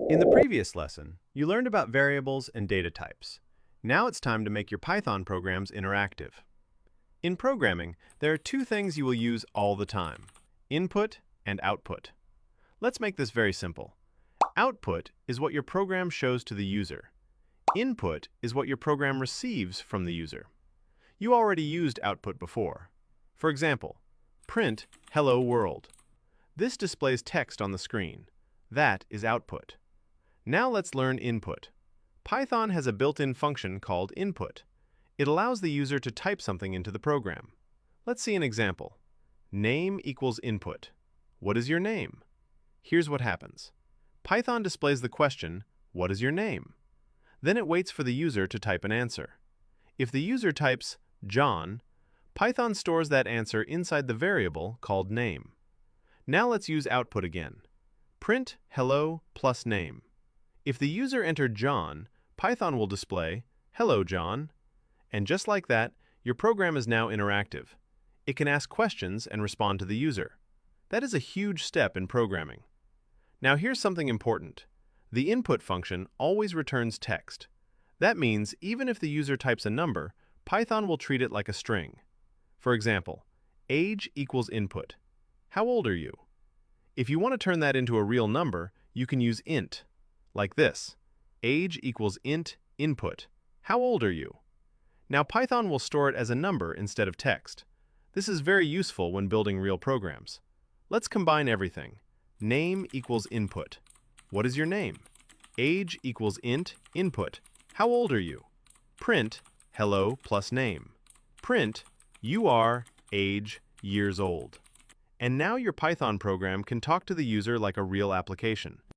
In the previous lesson, you learned about variables and data types. Now it's time to make your Python programs interactive. In programming, there are two things you will use all the time: input and output. Let's make this very simple. Output is what your program shows to the user. Input is what your program receives from the user. You already used output before. For example, print "Hello World." This displays text on the screen. That is output. Now let's learn input. Python has a built-in function called input. It allows the user to type something into the program. Let's see an example. Name equals input. What is your name? Here's what happens. Python displays the question, "What is your name?" Then it waits for the user to type an answer. If the user types John, Python stores that answer inside the variable called name. Now let's use output again. Print hello plus name. If the user entered John, Python will display "Hello, John." And just like that, your program is now interactive. It can ask questions and respond to the user. That is a huge step in programming. Now here's something important. The input function always returns text. That means even if the user types a number, Python will treat it like a string. For example, age equals input. How old are you? If you want to turn that into a real number, you can use int, like this. Age equals int input. How old are you? Now Python will store it as a number instead of text. This is very useful when building real programs. Let's combine everything. Name equals input. What is your name? Age equals int input. How old are you? Print hello plus name. Print you are age years old. And now your Python program can talk to the user like a real application.